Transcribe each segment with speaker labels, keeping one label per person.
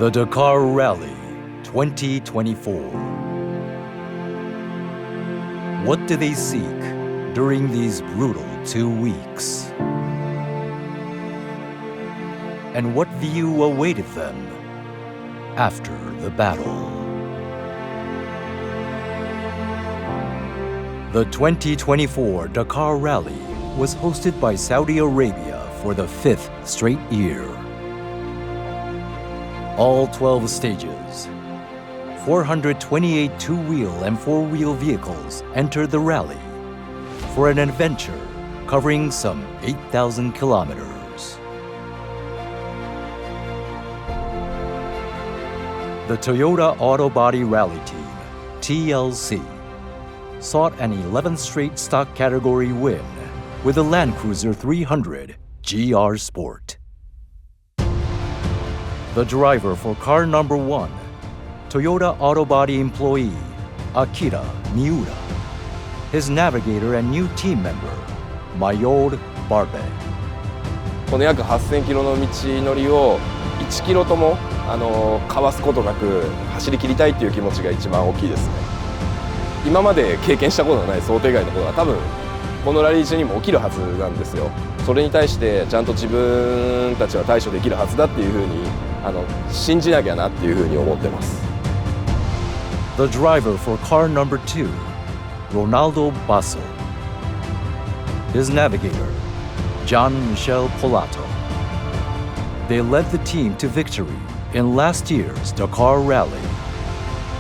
Speaker 1: The Dakar Rally 2024. What do they seek during these brutal 2 weeks? And what view awaited them after the battle? The 2024 Dakar Rally was hosted by Saudi Arabia for the 5th straight year. All 12 stages, 428 two-wheel and four-wheel vehicles entered the rally for an adventure covering some 8,000 kilometers. The Toyota Auto Body Rally Team, TLC, sought an 11th straight stock category win with the Land Cruiser 300 GR Sport. The driver for car number 1, Toyota Auto Body employee Akira Miura. His navigator and new team member, Mayor Barbe.
Speaker 2: この約8000キロの道のりを1キロともかわすことなく走り切りたいという気持ちが一番大きいですね。今まで経験したことのない想定外のことが多分このラリー中にも起きるはずなんですよ。それに対してちゃんと自分たちは対処できるはずだっていうふうに信じなきゃなっていうふうに思ってます。
Speaker 1: The driver for car number 2, Ronaldo Basso. His navigator, Jean-Michel Polato. They led the team to victory in last year's Dakar Rally.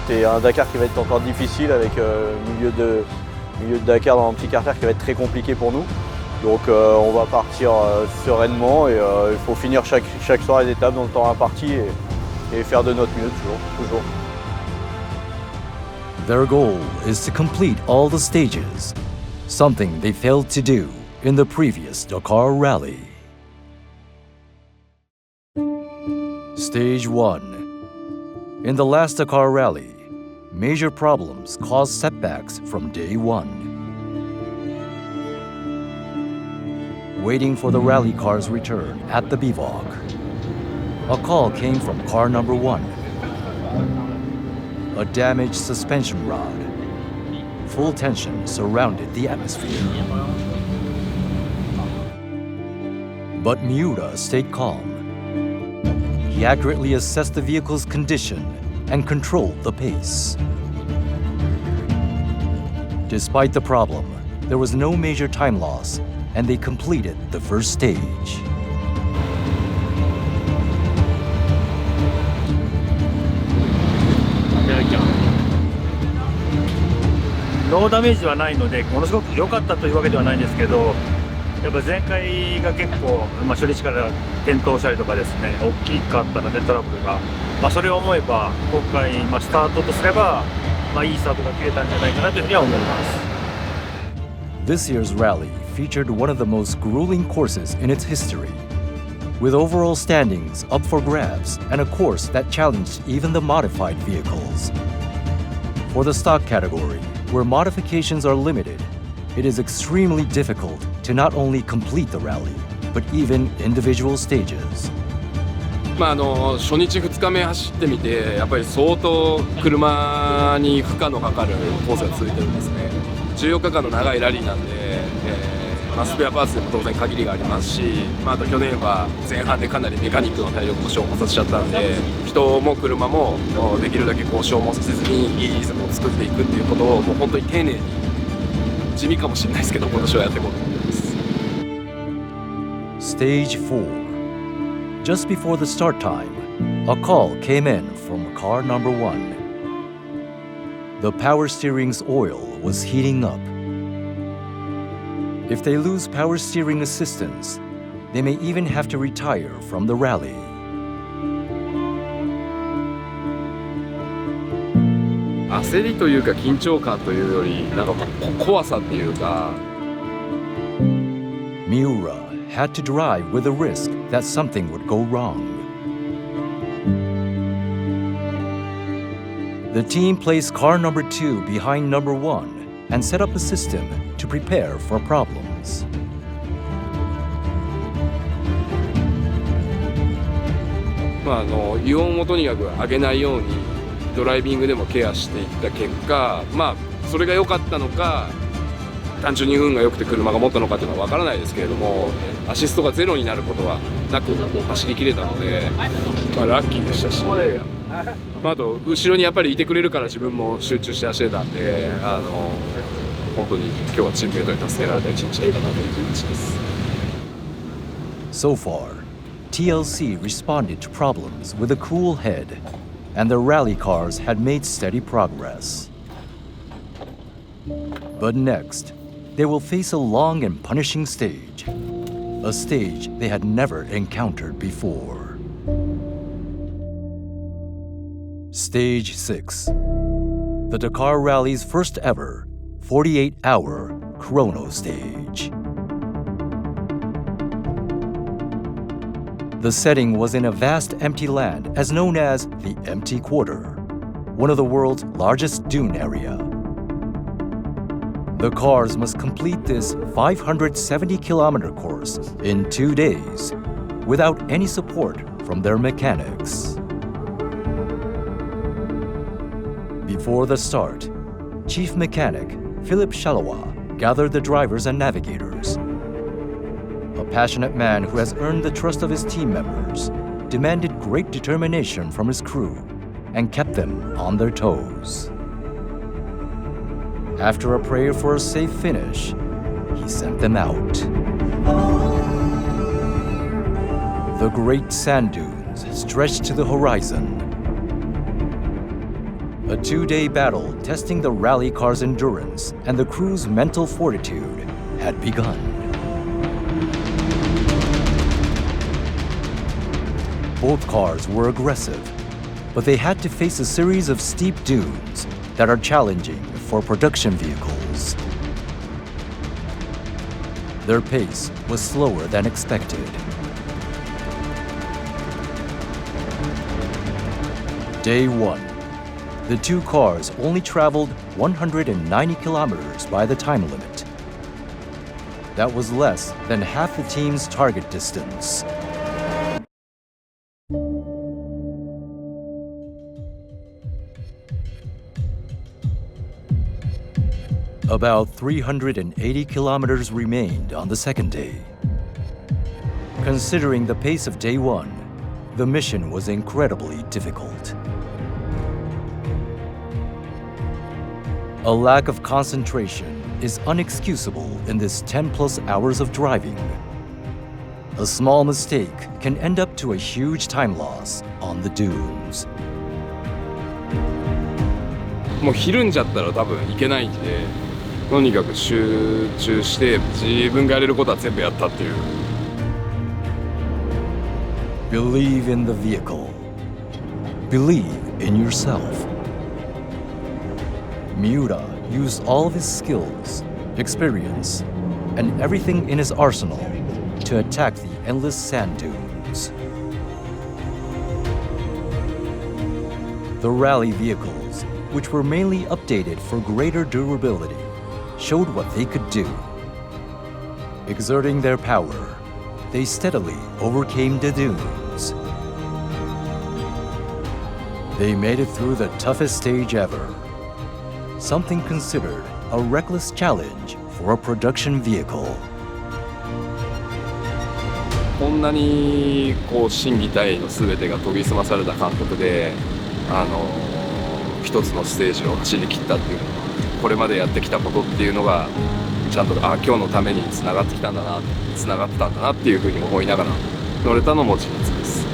Speaker 3: C'est un Dakar qui va être encore difficile avec milieu de Dakar dans un petit carter qui va être très compliqué pour nous. Donc on va partir sereinement et il faut finir chaque soir les étapes dans le temps imparti et faire de notre mieux toujours.
Speaker 1: Their goal is to complete all the stages, something they failed to do in the previous Dakar Rally. Stage 1. In the last Dakar Rally, major problems caused setbacks from day 1. Waiting for the rally car's return at the bivouac, a call came from car number 1. A damaged suspension rod. Full tension surrounded the atmosphere. But Miura stayed calm. He accurately assessed the vehicle's condition and controlled the pace. Despite the problem, there was no major time loss, and they completed the first stage.
Speaker 4: ノーダメージはないので、ものすごく良かったというわけではないんですけど、やっぱ前回が結構、初日から転倒したりとかですね、大きかったのでトラブルが、それを思えば今回、スタートとすれば、いいスタートが切れたんじゃないかなというふうには思います。
Speaker 1: This year's rally featured one of the most grueling courses in its history, with overall standings up for grabs and a course that challenged even the modified vehicles. For the stock category, where modifications are limited, it is extremely difficult to not only complete the rally, but even individual stages.
Speaker 2: 初日2日目走ってみてやっぱり相当車に負荷のかかるコースが続いてるんですね。14日間の長いラリーなんで、スペアパーツでも当然限りがありますし、あと去年は前半でかなりメカニックの体力を消耗させちゃったんで、人も車もできるだけ消耗させずにいいリズムを作っていくっていうことをもう本当に丁寧に地味かもしれないですけど今年はやっていこうと思ってます。
Speaker 1: Stage 4. Just before the start time, a call came in from car number 1. The power steering's oil was heating up. If they lose power steering assistance, they may even have to retire from the rally.
Speaker 2: 焦りというか緊張感というより怖さっていうか。
Speaker 1: Miura had to drive with the risk that something would go wrong. The team placed car number 2 behind number 1 and set up a system to prepare for problems.
Speaker 2: 油温をとにかく上げないようにドライビングでもケアしていった結果、それが良かったのか単純に運が良くて車が持ったのかっていうのは分からないですけれども、アシストがゼロになることはなく走り切れたので、ラッキーでしたし、あと後ろにやっぱりいてくれるから自分も集中して走れたんで、本当に今日はチームメイトに助けられた一日だったなという感じです。
Speaker 1: So far, TLC responded to problems with a cool head, and the rally cars had made steady progress. But next, they will face a long and punishing stage, a stage they had never encountered before. Stage 6, the Dakar Rally's first ever 48-hour chrono stage. The setting was in a vast empty land as known as the Empty Quarter, one of the world's largest dune area. The cars must complete this 570-kilometer course in 2 days without any support from their mechanics. Before the start, Chief Mechanic Philippe Chalois gathered the drivers and navigators. A passionate man who has earned the trust of his team members demanded great determination from his crew and kept them on their toes. After a prayer for a safe finish, he sent them out. The great sand dunes stretched to the horizon. A 2-day battle testing the rally car's endurance and the crew's mental fortitude had begun. Both cars were aggressive, but they had to face a series of steep dunes that are challenging for production vehicles. Their pace was slower than expected. Day 1. The two cars only traveled 190 kilometers by the time limit. That was less than half the team's target distance. About 380 kilometers remained on the second day. Considering the pace of day 1, the mission was incredibly difficult. A lack of concentration is unexcusable in this 10+ hours of driving. A small mistake can end up to a huge time loss on the dunes.
Speaker 2: もうひるんじゃったら多分いけないんで、とにかく集中して自分がやれることは全部やったっていう。
Speaker 1: Believe in the vehicle. Believe in yourself. Miura used all of his skills, experience, and everything in his arsenal to attack the endless sand dunes. The rally vehicles, which were mainly updated for greater durability, showed what they could do. Exerting their power, they steadily overcame the dunes. They made it through the toughest stage ever, something considered a reckless challenge for a production vehicle.
Speaker 2: こんなにこう心技体の全てが研ぎ澄まされた感覚で一つのステージを走り切ったっていうのは、これまでやってきたことっていうのがちゃんと今日のためにつながってきたんだな、つながったんだなっていうふうに思いながら乗れたのも事実です。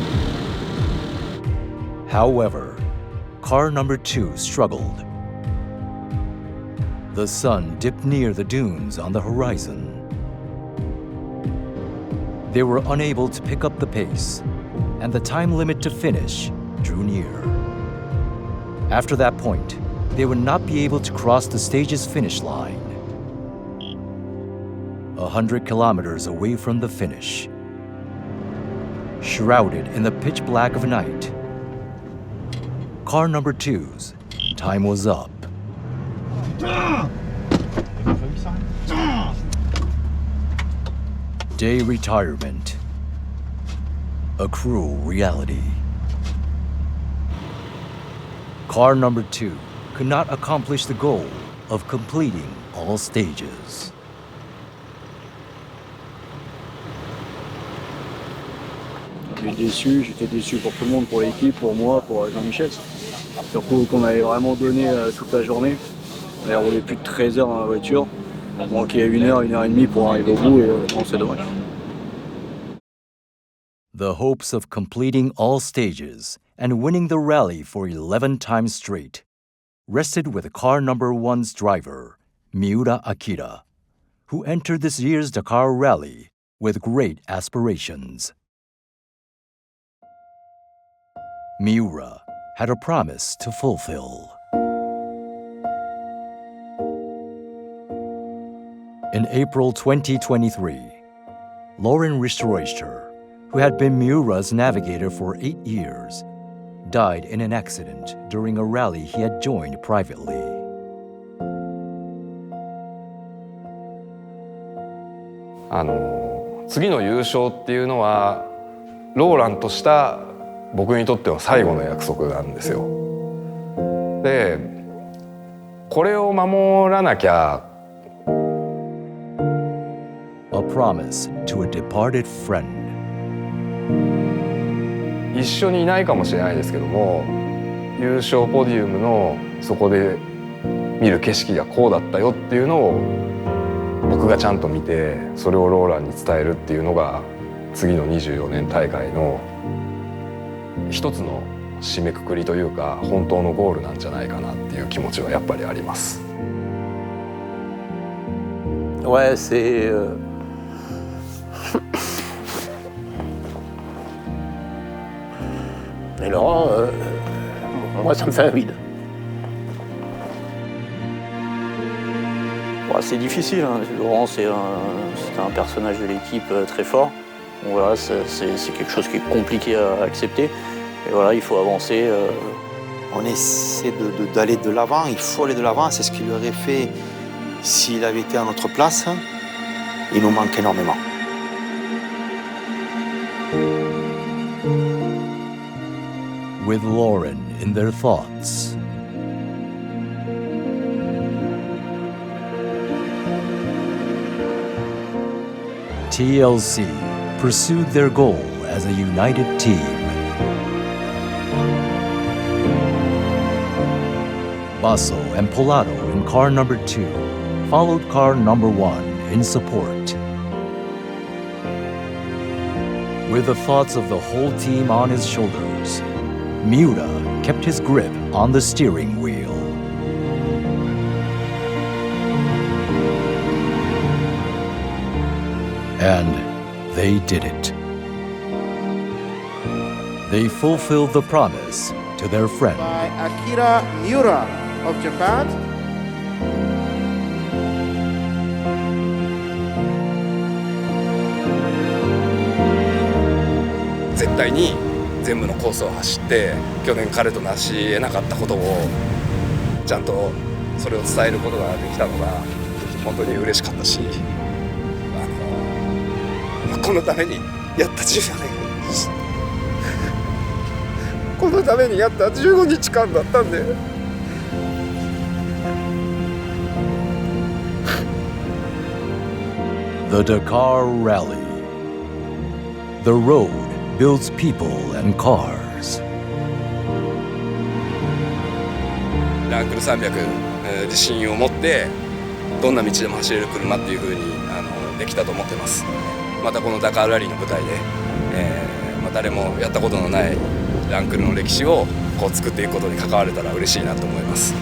Speaker 1: However, car number 2 struggled. The sun dipped near the dunes on the horizon. They were unable to pick up the pace, and the time limit to finish drew near. After that point, they would not be able to cross the stage's finish line. 100 kilometers away from the finish, shrouded in the pitch black of night, car number 2's time was up. Day retirement. A cruel reality. car number 2 could not accomplish the goal of completing all stages.
Speaker 3: J'étais déçu pour tout le monde, pour l'équipe, pour moi, pour Jean-Michel. Surtout qu'on avait vraiment donné toute la journée. On avait roulé plus de 13 heures dans la voiture. Il manquait 1 heure, 1 heure et demie pour arriver au bout et bon, c'est dommage.
Speaker 1: The hopes of completing all stages and winning the rally for 11 times straight rested with car number 1's driver, Miura Akira, who entered this year's Dakar Rally with great aspirations. Miura had a promise to fulfill. In April 2023, Lauren Richter, who had been Miura's navigator for 8 years, died in an accident during a rally he had joined privately.
Speaker 2: 次の優勝っていうのはローランとした僕にとっては最後の約束なんですよ。で、これを守らなきゃ。
Speaker 1: A promise to a departed friend.
Speaker 2: 一緒にいないかもしれないですけども、優勝ポディウムのそこで見る景色がこうだったよっていうのを僕がちゃんと見て、それをローランに伝えるっていうのが次の24年大会の一つの締めくくりというか本当のゴールなんじゃないかなっていう気持ちはやっぱりあります。
Speaker 3: Ouais, c'est Et Laurent, moi ça me fait un vide. Ouais, c'est difficile, hein. Laurent c'est un personnage de l'équipe très fort. Donc voilà, c'est quelque chose qui est compliqué à accepter. Et voilà, il faut avancer.
Speaker 5: On essaie d'aller de l'avant, il faut aller de l'avant, c'est ce qu'il aurait fait s'il avait été à notre place. Il nous manque énormément.
Speaker 1: With Lauren in their thoughts, TLC pursued their goal as a united team. Basso and Polato in car number 2 followed car number 1 in support. With the thoughts of the whole team on his shoulders, Miura kept his grip on the steering wheel. And they did it. They fulfilled the promise to their friend.
Speaker 6: By Akira Miura of Japan.
Speaker 2: 絶対に全部のコースを走って去年彼と成し得なかったことをちゃんとそれを伝えることができたのが本当に嬉しかったし、このためにやった14年このためにやった15日間だったんで。
Speaker 1: The Dakar Rally. The road builds people and cars.
Speaker 2: ランクル300、自信を持ってどんな道でも走れる車っていう風にできたと思ってます。またこのダカーラリーの舞台で、誰もやったことのないランクルの歴史をこう作っていくことに関われたら嬉しいなと思います。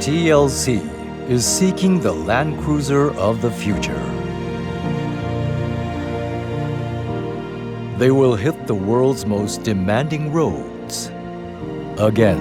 Speaker 1: TLC is seeking the Land Cruiser of the future. They will hit the world's most demanding roads again.